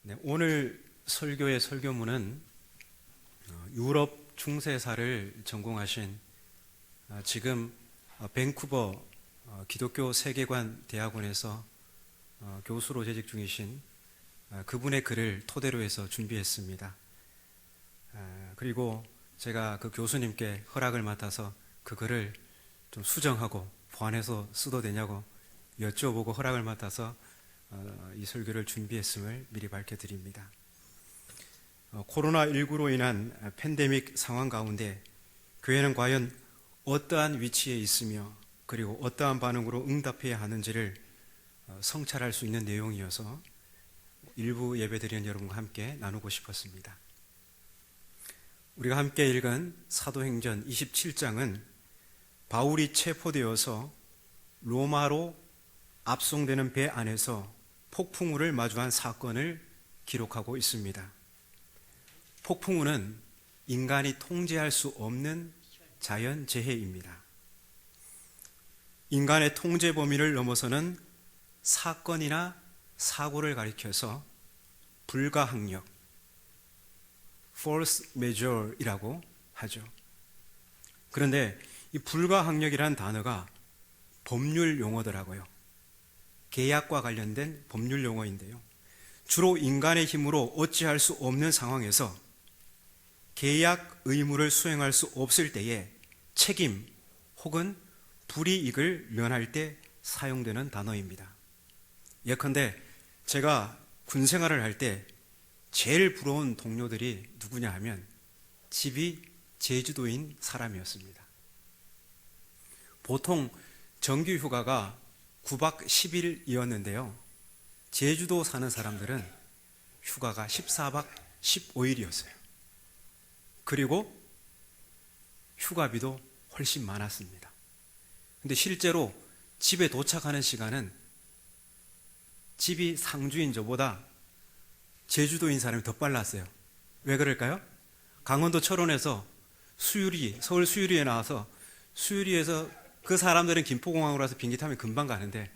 네, 오늘 설교의 설교문은 유럽 중세사를 전공하신 지금 밴쿠버 기독교 세계관 대학원에서 교수로 재직 중이신 그분의 글을 토대로 해서 준비했습니다. 그리고 제가 그 교수님께 허락을 맡아서 그 글을 좀 수정하고 보완해서 써도 되냐고 여쭤보고 허락을 맡아서 이 설교를 준비했음을 미리 밝혀드립니다. 코로나19로 인한 팬데믹 상황 가운데 교회는 과연 어떠한 위치에 있으며 그리고 어떠한 반응으로 응답해야 하는지를 성찰할 수 있는 내용이어서 일부 예배드리는 여러분과 함께 나누고 싶었습니다. 우리가 함께 읽은 사도행전 27장은 바울이 체포되어서 로마로 압송되는 배 안에서 폭풍우를 마주한 사건을 기록하고 있습니다. 폭풍우는 인간이 통제할 수 없는 자연재해입니다. 인간의 통제 범위를 넘어서는 사건이나 사고를 가리켜서 불가항력, force majeure이라고 하죠. 그런데 이 불가항력이라는 단어가 법률 용어더라고요. 계약과 관련된 법률 용어인데요. 주로 인간의 힘으로 어찌할 수 없는 상황에서 계약 의무를 수행할 수 없을 때에 책임 혹은 불이익을 면할 때 사용되는 단어입니다. 예컨대 제가 군 생활을 할 때 제일 부러운 동료들이 누구냐 하면 집이 제주도인 사람이었습니다. 보통 정규 휴가가 9박 10일이었는데요. 제주도 사는 사람들은 휴가가 14박 15일이었어요. 그리고 휴가비도 훨씬 많았습니다. 근데 실제로 집에 도착하는 시간은 집이 상주인 저보다 제주도인 사람이 더 빨랐어요. 왜 그럴까요? 강원도 철원에서 서울 수유리에 나와서 수유리에서 그 사람들은 김포공항으로 와서 비행기 타면 금방 가는데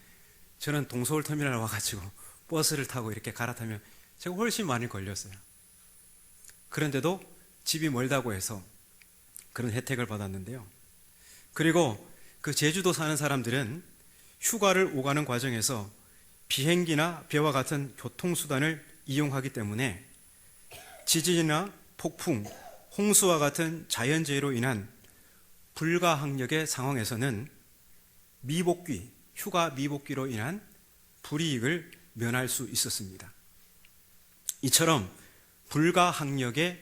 저는 동서울 터미널 와가지고 버스를 타고 이렇게 갈아타면 제가 훨씬 많이 걸렸어요. 그런데도 집이 멀다고 해서 그런 혜택을 받았는데요. 그리고 그 제주도 사는 사람들은 휴가를 오가는 과정에서 비행기나 배와 같은 교통수단을 이용하기 때문에 지진이나 폭풍, 홍수와 같은 자연재해로 인한 불가항력의 상황에서는 미복귀, 휴가 미복귀로 인한 불이익을 면할 수 있었습니다. 이처럼 불가항력의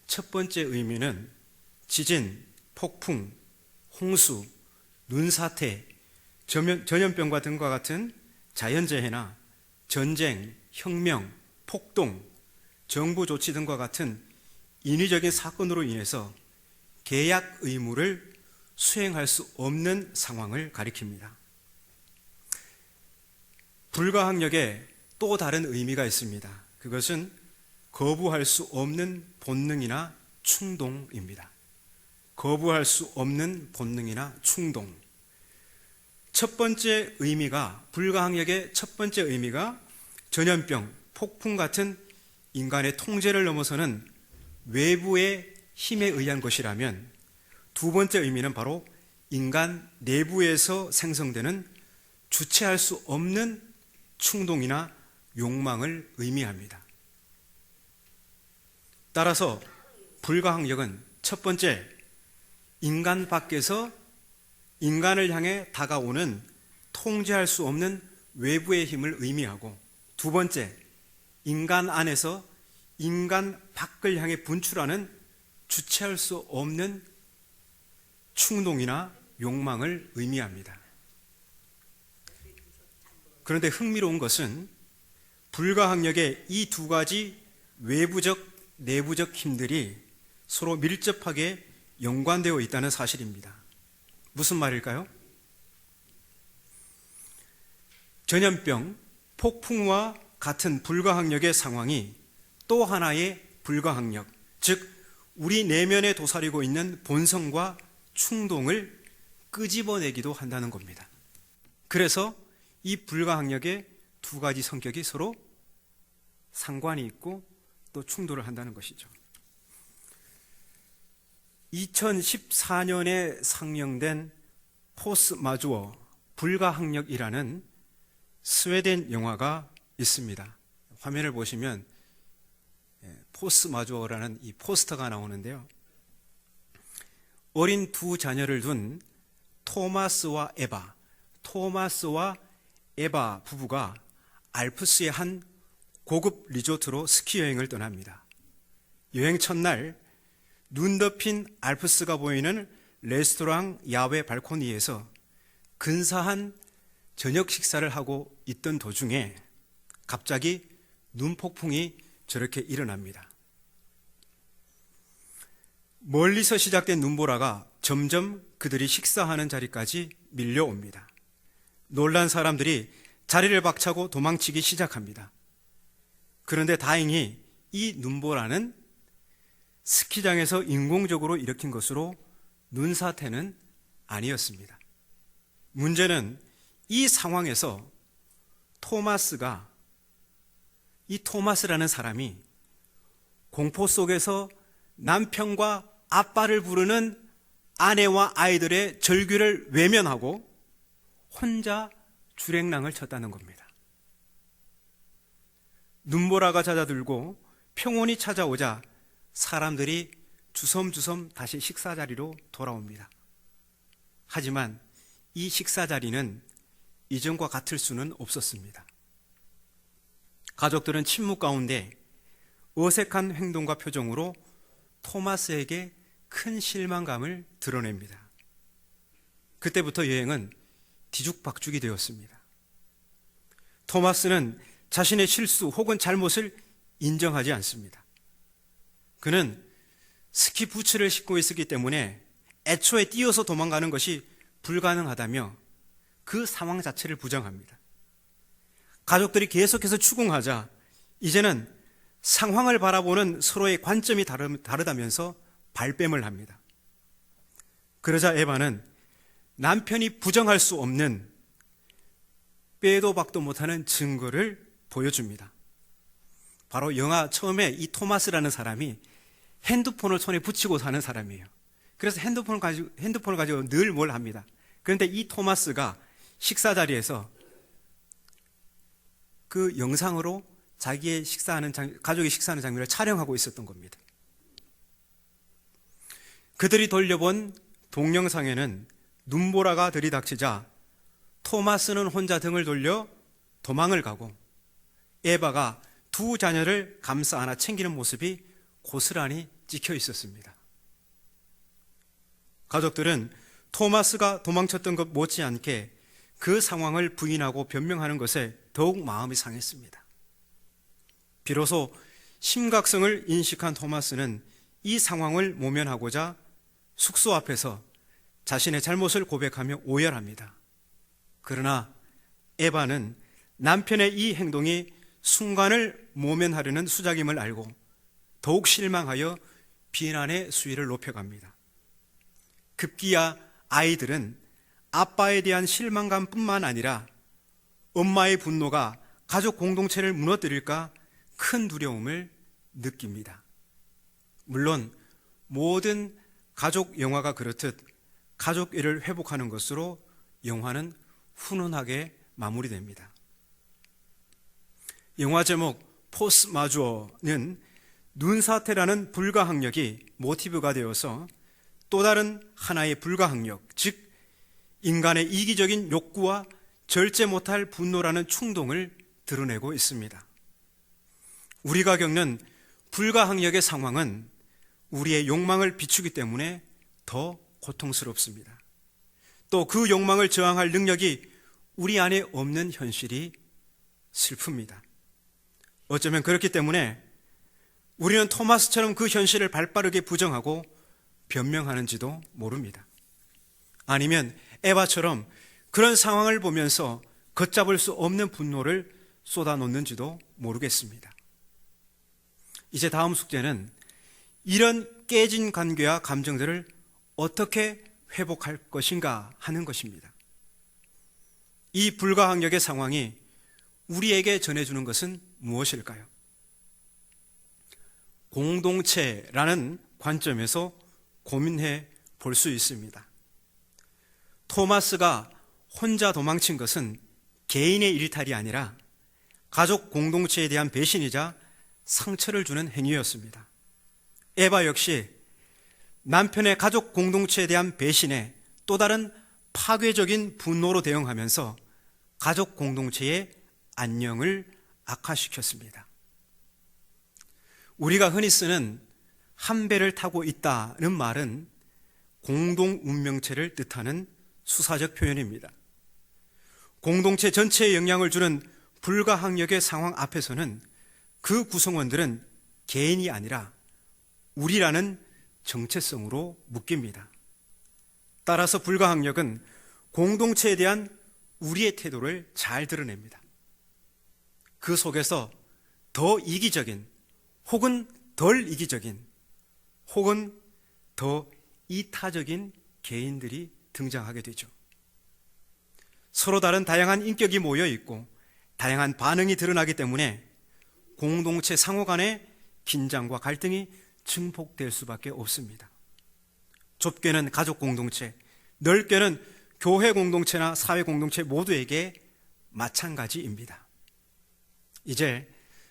첫 번째 의미는 지진, 폭풍, 홍수, 눈사태, 전염병과 등과 같은 자연재해나 전쟁, 혁명, 폭동, 정부 조치 등과 같은 인위적인 사건으로 인해서 계약 의무를 수행할 수 없는 상황을 가리킵니다. 불가항력에 또 다른 의미가 있습니다. 그것은 거부할 수 없는 본능이나 충동입니다. 거부할 수 없는 본능이나 충동. 첫 번째 의미가, 불가항력의 첫 번째 의미가 전염병, 폭풍 같은 인간의 통제를 넘어서는 외부의 힘에 의한 것이라면 두 번째 의미는 바로 인간 내부에서 생성되는 주체할 수 없는 충동이나 욕망을 의미합니다. 따라서 불가항력은 첫 번째, 인간 밖에서 인간을 향해 다가오는 통제할 수 없는 외부의 힘을 의미하고, 두 번째, 인간 안에서 인간 밖을 향해 분출하는 주체할 수 없는 충동이나 욕망을 의미합니다. 그런데 흥미로운 것은 불가항력의 이 두 가지 외부적, 내부적 힘들이 서로 밀접하게 연관되어 있다는 사실입니다. 무슨 말일까요? 전염병, 폭풍과 같은 불가항력의 상황이 또 하나의 불가항력, 즉 우리 내면에 도사리고 있는 본성과 충동을 끄집어내기도 한다는 겁니다. 그래서 이 불가항력의 두 가지 성격이 서로 상관이 있고 또 충돌을 한다는 것이죠. 2014년에 상영된 포스 마주어 불가항력이라는 스웨덴 영화가 있습니다. 화면을 보시면 포스 마주어라는 이 포스터가 나오는데요. 어린 두 자녀를 둔 토마스와 에바 부부가 알프스의 한 고급 리조트로 스키 여행을 떠납니다. 여행 첫날 눈 덮인 알프스가 보이는 레스토랑 야외 발코니에서 근사한 저녁 식사를 하고 있던 도중에 갑자기 눈폭풍이 저렇게 일어납니다. 멀리서 시작된 눈보라가 점점 그들이 식사하는 자리까지 밀려옵니다. 놀란 사람들이 자리를 박차고 도망치기 시작합니다. 그런데 다행히 이 눈보라는 스키장에서 인공적으로 일으킨 것으로 눈사태는 아니었습니다. 문제는 이 상황에서 이 토마스라는 사람이 공포 속에서 남편과 아빠를 부르는 아내와 아이들의 절규를 외면하고 혼자 주랭랑을 쳤다는 겁니다. 눈보라가 잦아들고 평온이 찾아오자 사람들이 주섬주섬 다시 식사 자리로 돌아옵니다. 하지만 이 식사 자리는 이전과 같을 수는 없었습니다. 가족들은 침묵 가운데 어색한 행동과 표정으로 토마스에게 큰 실망감을 드러냅니다. 그때부터 여행은 뒤죽박죽이 되었습니다. 토마스는 자신의 실수 혹은 잘못을 인정하지 않습니다. 그는 스키 부츠를 신고 있었기 때문에 애초에 뛰어서 도망가는 것이 불가능하다며 그 상황 자체를 부정합니다. 가족들이 계속해서 추궁하자 이제는 상황을 바라보는 서로의 관점이 다르다면서 발뺌을 합니다. 그러자 에바는 남편이 부정할 수 없는 빼도 박도 못하는 증거를 보여줍니다. 바로 영화 처음에 이 토마스라는 사람이 핸드폰을 손에 붙이고 사는 사람이에요. 그래서 핸드폰을 가지고 늘 뭘 합니다. 그런데 이 토마스가 식사 자리에서 그 영상으로 가족이 식사하는 장면을 촬영하고 있었던 겁니다. 그들이 돌려본 동영상에는 눈보라가 들이닥치자 토마스는 혼자 등을 돌려 도망을 가고 에바가 두 자녀를 감싸 안아 챙기는 모습이 고스란히 찍혀 있었습니다. 가족들은 토마스가 도망쳤던 것 못지않게 그 상황을 부인하고 변명하는 것에 더욱 마음이 상했습니다. 비로소 심각성을 인식한 토마스는 이 상황을 모면하고자 숙소 앞에서 자신의 잘못을 고백하며 오열합니다. 그러나 에바는 남편의 이 행동이 순간을 모면하려는 수작임을 알고 더욱 실망하여 비난의 수위를 높여갑니다. 급기야 아이들은 아빠에 대한 실망감뿐만 아니라 엄마의 분노가 가족 공동체를 무너뜨릴까 큰 두려움을 느낍니다. 물론 모든 가족 영화가 그렇듯 가족애를 회복하는 것으로 영화는 훈훈하게 마무리됩니다. 영화 제목 포스 마주어는 눈사태라는 불가항력이 모티브가 되어서 또 다른 하나의 불가항력, 즉 인간의 이기적인 욕구와 절제 못할 분노라는 충동을 드러내고 있습니다. 우리가 겪는 불가항력의 상황은 우리의 욕망을 비추기 때문에 더 고통스럽습니다. 또 그 욕망을 저항할 능력이 우리 안에 없는 현실이 슬픕니다. 어쩌면 그렇기 때문에 우리는 토마스처럼 그 현실을 발빠르게 부정하고 변명하는지도 모릅니다. 아니면 에바처럼 그런 상황을 보면서 걷잡을 수 없는 분노를 쏟아놓는지도 모르겠습니다. 이제 다음 숙제는 이런 깨진 관계와 감정들을 어떻게 회복할 것인가 하는 것입니다. 이 불가항력의 상황이 우리에게 전해주는 것은 무엇일까요? 공동체라는 관점에서 고민해 볼 수 있습니다. 토마스가 혼자 도망친 것은 개인의 일탈이 아니라 가족 공동체에 대한 배신이자 상처를 주는 행위였습니다. 에바 역시 남편의 가족 공동체에 대한 배신에 또 다른 파괴적인 분노로 대응하면서 가족 공동체의 안녕을 악화시켰습니다. 우리가 흔히 쓰는 한 배를 타고 있다는 말은 공동 운명체를 뜻하는 수사적 표현입니다. 공동체 전체에 영향을 주는 불가항력의 상황 앞에서는 그 구성원들은 개인이 아니라 우리라는 정체성으로 묶입니다. 따라서 불가항력은 공동체에 대한 우리의 태도를 잘 드러냅니다. 그 속에서 더 이기적인 혹은 덜 이기적인 혹은 더 이타적인 개인들이 등장하게 되죠. 서로 다른 다양한 인격이 모여 있고 다양한 반응이 드러나기 때문에 공동체 상호 간의 긴장과 갈등이 증폭될 수밖에 없습니다. 좁게는 가족 공동체, 넓게는 교회 공동체나 사회 공동체 모두에게 마찬가지입니다. 이제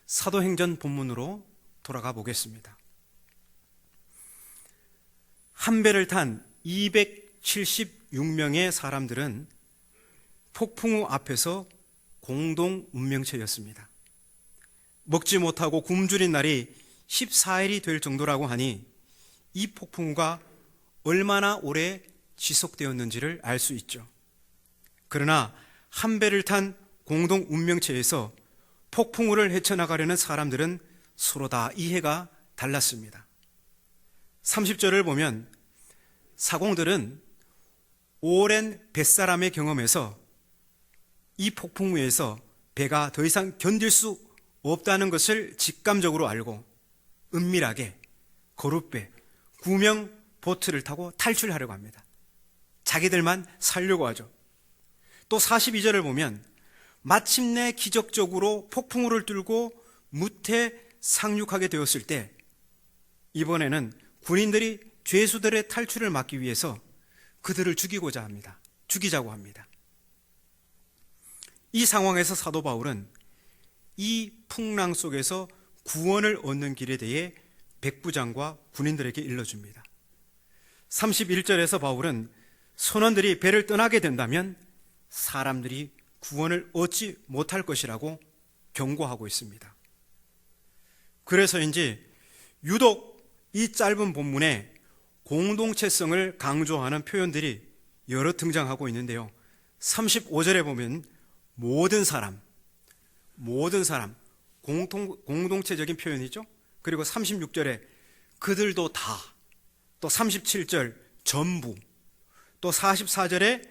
사도행전 본문으로 돌아가 보겠습니다. 한 배를 탄 276명의 사람들은 폭풍우 앞에서 공동 운명체였습니다. 먹지 못하고 굶주린 날이 14일이 될 정도라고 하니 이 폭풍우가 얼마나 오래 지속되었는지를 알 수 있죠. 그러나 한 배를 탄 공동 운명체에서 폭풍우를 헤쳐나가려는 사람들은 서로 다 이해가 달랐습니다. 30절을 보면 사공들은 오랜 뱃사람의 경험에서 이 폭풍우에서 배가 더 이상 견딜 수 없다는 것을 직감적으로 알고 은밀하게 거룻배, 구명 보트를 타고 탈출하려고 합니다. 자기들만 살려고 하죠. 또 42절을 보면 마침내 기적적으로 폭풍우를 뚫고 무태 상륙하게 되었을 때 이번에는 군인들이 죄수들의 탈출을 막기 위해서 그들을 죽이자고 합니다. 이 상황에서 사도 바울은 이 풍랑 속에서 구원을 얻는 길에 대해 백부장과 군인들에게 일러줍니다. 31절에서 바울은 선원들이 배를 떠나게 된다면 사람들이 구원을 얻지 못할 것이라고 경고하고 있습니다. 그래서인지 유독 이 짧은 본문에 공동체성을 강조하는 표현들이 여러 등장하고 있는데요. 35절에 보면 모든 사람, 공동체적인 표현이죠. 그리고 36절에 그들도 다, 또 37절 전부, 또 44절에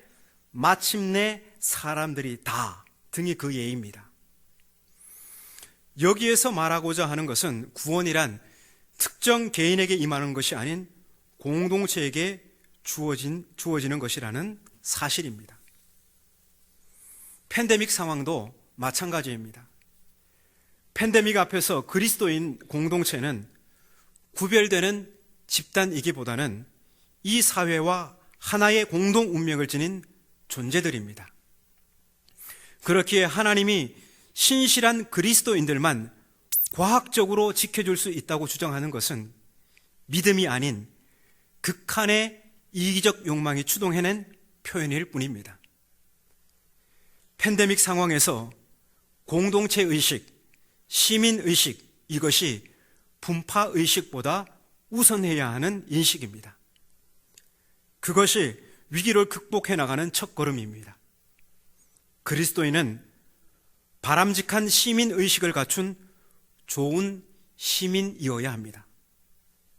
마침내 사람들이 다 등이 그 예입니다. 여기에서 말하고자 하는 것은 구원이란 특정 개인에게 임하는 것이 아닌 공동체에게 주어지는 것이라는 사실입니다. 팬데믹 상황도 마찬가지입니다. 팬데믹 앞에서 그리스도인 공동체는 구별되는 집단이기보다는 이 사회와 하나의 공동 운명을 지닌 존재들입니다. 그렇기에 하나님이 신실한 그리스도인들만 과학적으로 지켜줄 수 있다고 주장하는 것은 믿음이 아닌 극한의 이기적 욕망이 추동해낸 표현일 뿐입니다. 팬데믹 상황에서 공동체의식, 시민의식, 이것이 분파의식보다 우선해야 하는 인식입니다. 그것이 위기를 극복해 나가는 첫걸음입니다. 그리스도인은 바람직한 시민의식을 갖춘 좋은 시민이어야 합니다.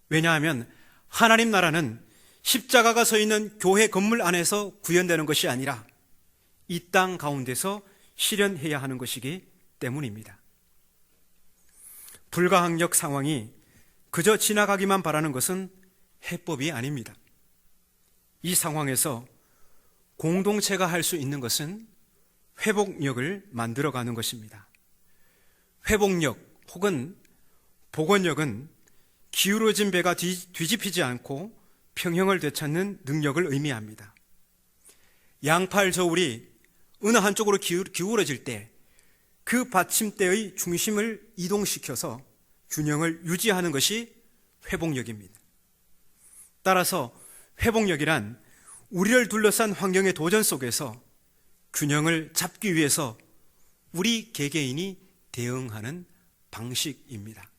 왜냐하면 하나님 나라는 십자가가 서 있는 교회 건물 안에서 구현되는 것이 아니라 이 땅 가운데서 실현해야 하는 것이기 때문입니다. 불가항력 상황이 그저 지나가기만 바라는 것은 해법이 아닙니다. 이 상황에서 공동체가 할 수 있는 것은 회복력을 만들어가는 것입니다. 회복력 혹은 복원력은 기울어진 배가 뒤집히지 않고 평형을 되찾는 능력을 의미합니다. 양팔 저울이 어느 한쪽으로 기울어질 때 그 받침대의 중심을 이동시켜서 균형을 유지하는 것이 회복력입니다. 따라서 회복력이란 우리를 둘러싼 환경의 도전 속에서 균형을 잡기 위해서 우리 개개인이 대응하는 방식입니다.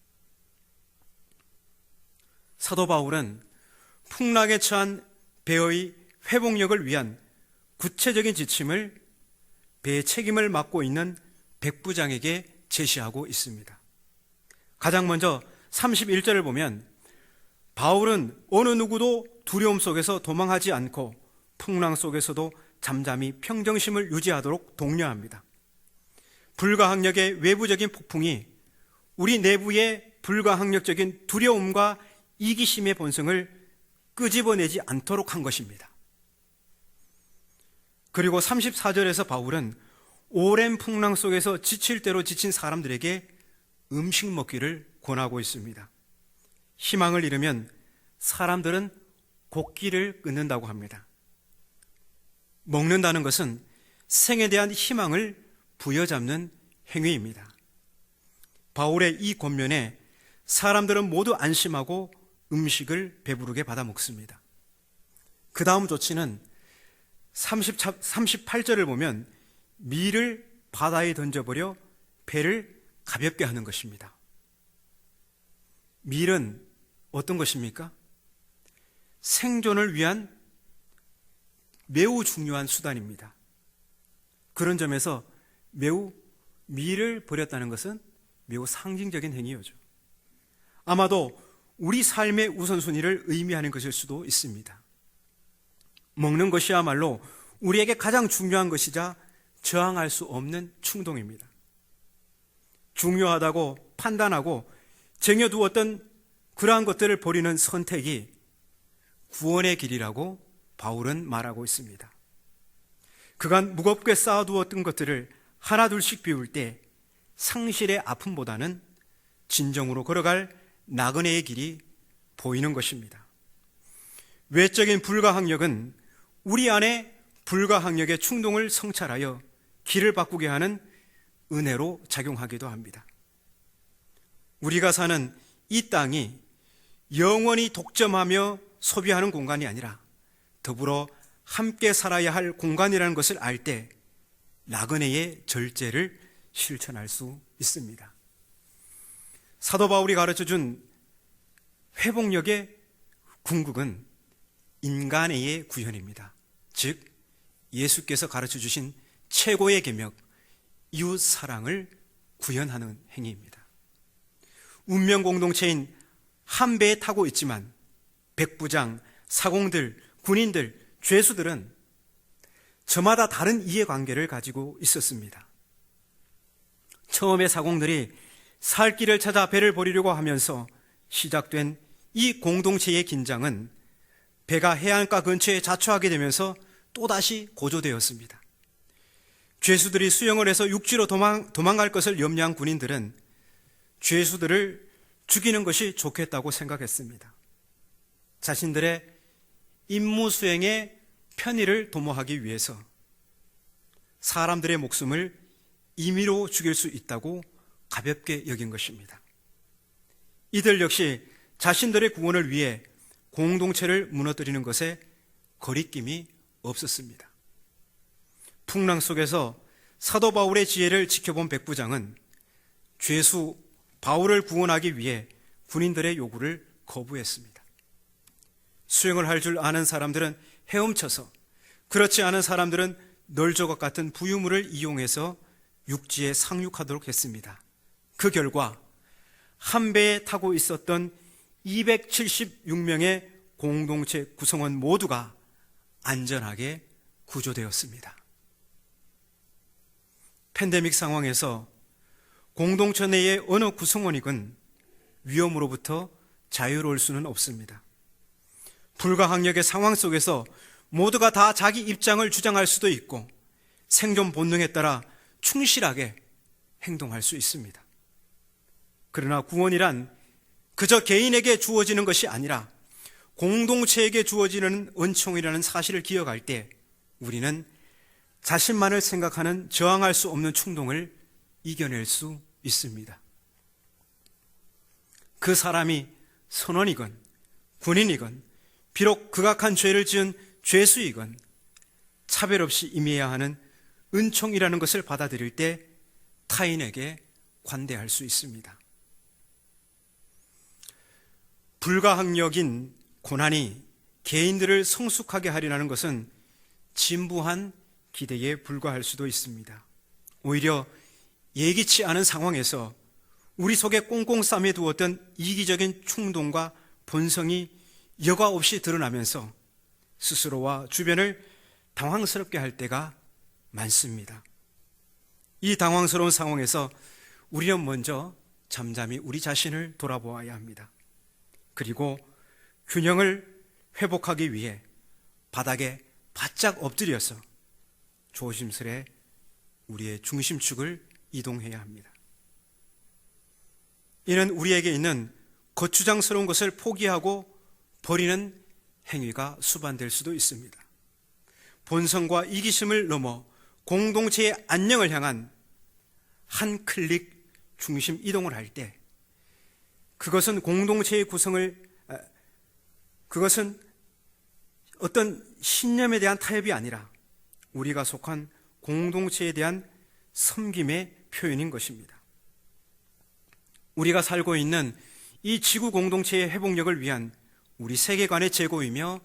사도 바울은 풍랑에 처한 배의 회복력을 위한 구체적인 지침을 배의 책임을 맡고 있는 백부장에게 제시하고 있습니다. 가장 먼저 31절을 보면 바울은 어느 누구도 두려움 속에서 도망하지 않고 풍랑 속에서도 잠잠히 평정심을 유지하도록 독려합니다. 불가항력의 외부적인 폭풍이 우리 내부의 불가항력적인 두려움과 이기심의 본성을 끄집어내지 않도록 한 것입니다. 그리고 34절에서 바울은 오랜 풍랑 속에서 지칠 대로 지친 사람들에게 음식 먹기를 권하고 있습니다. 희망을 잃으면 사람들은 곡기를 끊는다고 합니다. 먹는다는 것은 생에 대한 희망을 부여잡는 행위입니다. 바울의 이 권면에 사람들은 모두 안심하고 음식을 배부르게 받아 먹습니다. 그 다음 조치는 38절을 보면 밀을 바다에 던져버려 배를 가볍게 하는 것입니다. 밀은 어떤 것입니까? 생존을 위한 매우 중요한 수단입니다. 그런 점에서 매우 밀을 버렸다는 것은 매우 상징적인 행위죠. 아마도 우리 삶의 우선순위를 의미하는 것일 수도 있습니다. 먹는 것이야말로 우리에게 가장 중요한 것이자 저항할 수 없는 충동입니다. 중요하다고 판단하고 쟁여두었던 그러한 것들을 버리는 선택이 구원의 길이라고 바울은 말하고 있습니다. 그간 무겁게 쌓아두었던 것들을 하나둘씩 비울 때 상실의 아픔보다는 진정으로 걸어갈 나그네의 길이 보이는 것입니다. 외적인 불가항력은 우리 안에 불가항력의 충동을 성찰하여 길을 바꾸게 하는 은혜로 작용하기도 합니다. 우리가 사는 이 땅이 영원히 독점하며 소비하는 공간이 아니라 더불어 함께 살아야 할 공간이라는 것을 알 때 나그네의 절제를 실천할 수 있습니다. 사도 바울이 가르쳐준 회복력의 궁극은 인간의 구현입니다. 즉 예수께서 가르쳐주신 최고의 계명, 이웃 사랑을 구현하는 행위입니다. 운명 공동체인 한 배에 타고 있지만 백부장, 사공들, 군인들, 죄수들은 저마다 다른 이해관계를 가지고 있었습니다. 처음에 사공들이 살 길을 찾아 배를 버리려고 하면서 시작된 이 공동체의 긴장은 배가 해안가 근처에 자초하게 되면서 또다시 고조되었습니다. 죄수들이 수영을 해서 육지로 도망갈 것을 염려한 군인들은 죄수들을 죽이는 것이 좋겠다고 생각했습니다. 자신들의 임무 수행의 편의를 도모하기 위해서 사람들의 목숨을 임의로 죽일 수 있다고 가볍게 여긴 것입니다. 이들 역시 자신들의 구원을 위해 공동체를 무너뜨리는 것에 거리낌이 없었습니다. 풍랑 속에서 사도 바울의 지혜를 지켜본 백부장은 죄수 바울을 구원하기 위해 군인들의 요구를 거부했습니다. 수영을 할 줄 아는 사람들은 헤엄쳐서, 그렇지 않은 사람들은 널조각 같은 부유물을 이용해서 육지에 상륙하도록 했습니다. 그 결과 한 배에 타고 있었던 276명의 공동체 구성원 모두가 안전하게 구조되었습니다. 팬데믹 상황에서 공동체 내의 어느 구성원이건 위험으로부터 자유로울 수는 없습니다. 불가항력의 상황 속에서 모두가 다 자기 입장을 주장할 수도 있고 생존 본능에 따라 충실하게 행동할 수 있습니다. 그러나 구원이란 그저 개인에게 주어지는 것이 아니라 공동체에게 주어지는 은총이라는 사실을 기억할 때 우리는 자신만을 생각하는 저항할 수 없는 충동을 이겨낼 수 있습니다. 그 사람이 선원이건 군인이건 비록 극악한 죄를 지은 죄수이건 차별 없이 임해야 하는 은총이라는 것을 받아들일 때 타인에게 관대할 수 있습니다. 불가항력인 고난이 개인들을 성숙하게 하리라는 것은 진부한 기대에 불과할 수도 있습니다. 오히려 예기치 않은 상황에서 우리 속에 꽁꽁 싸매 두었던 이기적인 충동과 본성이 여과 없이 드러나면서 스스로와 주변을 당황스럽게 할 때가 많습니다. 이 당황스러운 상황에서 우리는 먼저 잠잠히 우리 자신을 돌아보아야 합니다. 그리고 균형을 회복하기 위해 바닥에 바짝 엎드려서 조심스레 우리의 중심축을 이동해야 합니다. 이는 우리에게 있는 거추장스러운 것을 포기하고 버리는 행위가 수반될 수도 있습니다. 본성과 이기심을 넘어 공동체의 안녕을 향한 한 클릭 중심 이동을 할 때 그것은 공동체의 그것은 어떤 신념에 대한 타협이 아니라 우리가 속한 공동체에 대한 섬김의 표현인 것입니다. 우리가 살고 있는 이 지구 공동체의 회복력을 위한 우리 세계관의 재고이며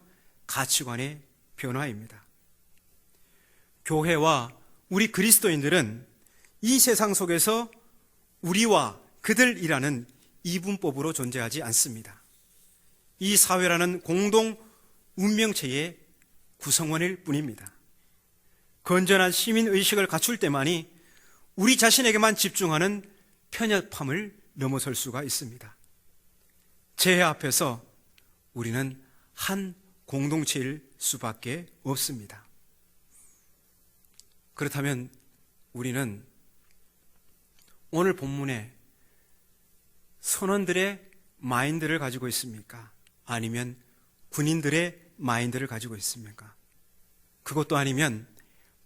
가치관의 변화입니다. 교회와 우리 그리스도인들은 이 세상 속에서 우리와 그들이라는 이분법으로 존재하지 않습니다. 이 사회라는 공동 운명체의 구성원일 뿐입니다. 건전한 시민의식을 갖출 때만이 우리 자신에게만 집중하는 편협함을 넘어설 수가 있습니다. 재해 앞에서 우리는 한 공동체일 수밖에 없습니다. 그렇다면 우리는 오늘 본문에 선원들의 마인드를 가지고 있습니까? 아니면 군인들의 마인드를 가지고 있습니까? 그것도 아니면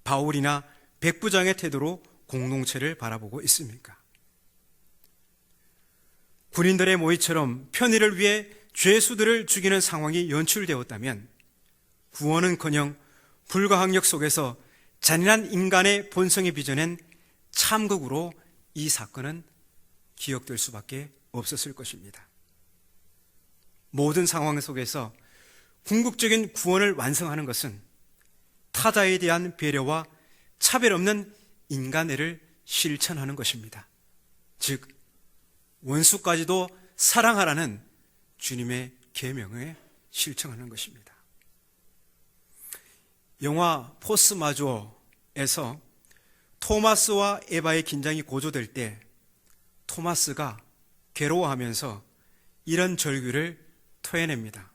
바울이나 백부장의 태도로 공동체를 바라보고 있습니까? 군인들의 모의처럼 편의를 위해 죄수들을 죽이는 상황이 연출되었다면 구원은커녕 불가항력 속에서 잔인한 인간의 본성이 빚어낸 참극으로 이 사건은 기억될 수밖에 없었을 것입니다. 모든 상황 속에서 궁극적인 구원을 완성하는 것은 타자에 대한 배려와 차별 없는 인간애를 실천하는 것입니다. 즉 원수까지도 사랑하라는 주님의 계명에 실천하는 것입니다. 영화 포스 마주어에서 토마스와 에바의 긴장이 고조될 때 토마스가 괴로워하면서 이런 절규를 토해냅니다.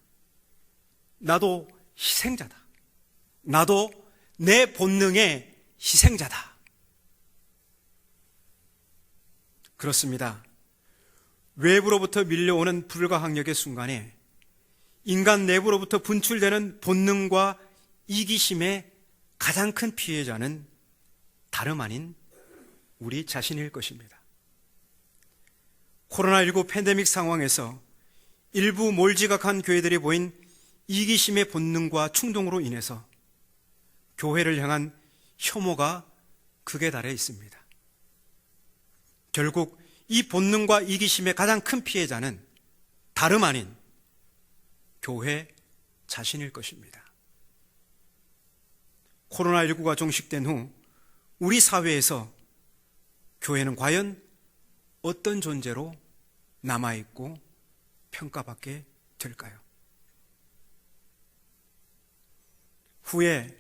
나도 희생자다. 나도 내 본능의 희생자다. 그렇습니다. 외부로부터 밀려오는 불가항력의 순간에 인간 내부로부터 분출되는 본능과 이기심의 가장 큰 피해자는 다름 아닌 우리 자신일 것입니다. 코로나19 팬데믹 상황에서 일부 몰지각한 교회들이 보인 이기심의 본능과 충동으로 인해서 교회를 향한 혐오가 극에 달해 있습니다. 결국 이 본능과 이기심의 가장 큰 피해자는 다름 아닌 교회 자신일 것입니다. 코로나19가 종식된 후 우리 사회에서 교회는 과연 어떤 존재로 남아있고 평가받게 될까요? 후에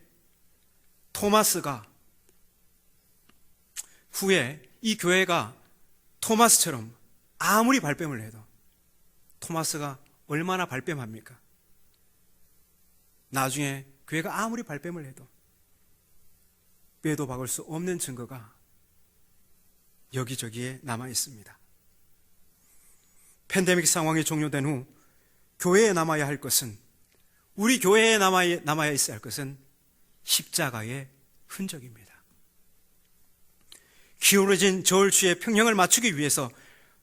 이 교회가 토마스처럼 아무리 발뺌을 해도 토마스가 얼마나 발뺌합니까? 나중에 교회가 아무리 발뺌을 해도 빼도 박을 수 없는 증거가 여기저기에 남아 있습니다. 팬데믹 상황이 종료된 후 교회에 남아야 할 것은, 우리 교회에 남아야 있어야 할 것은 십자가의 흔적입니다. 기울어진 저울추의 평형을 맞추기 위해서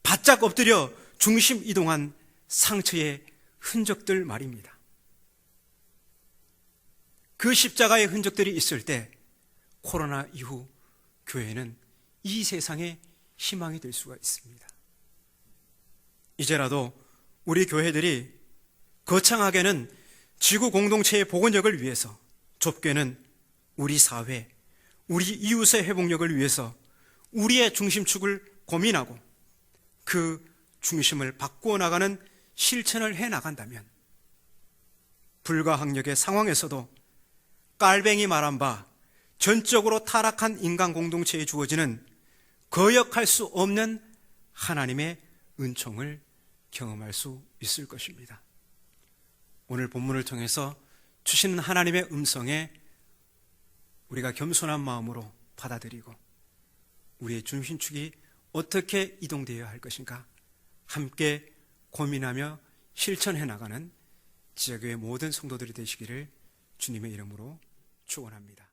바짝 엎드려 중심 이동한 상처의 흔적들 말입니다. 그 십자가의 흔적들이 있을 때 코로나 이후 교회는 이 세상의 희망이 될 수가 있습니다. 이제라도 우리 교회들이 거창하게는 지구 공동체의 복원력을 위해서, 좁게는 우리 사회, 우리 이웃의 회복력을 위해서 우리의 중심축을 고민하고 그 중심을 바꾸어 나가는 실천을 해 나간다면, 불가항력의 상황에서도 깔뱅이 말한 바 전적으로 타락한 인간 공동체에 주어지는 거역할 수 없는 하나님의 은총을 경험할 수 있을 것입니다. 오늘 본문을 통해서 주시는 하나님의 음성에 우리가 겸손한 마음으로 받아들이고 우리의 중심축이 어떻게 이동되어야 할 것인가 함께 고민하며 실천해 나가는 지역의 모든 성도들이 되시기를 주님의 이름으로 축원합니다.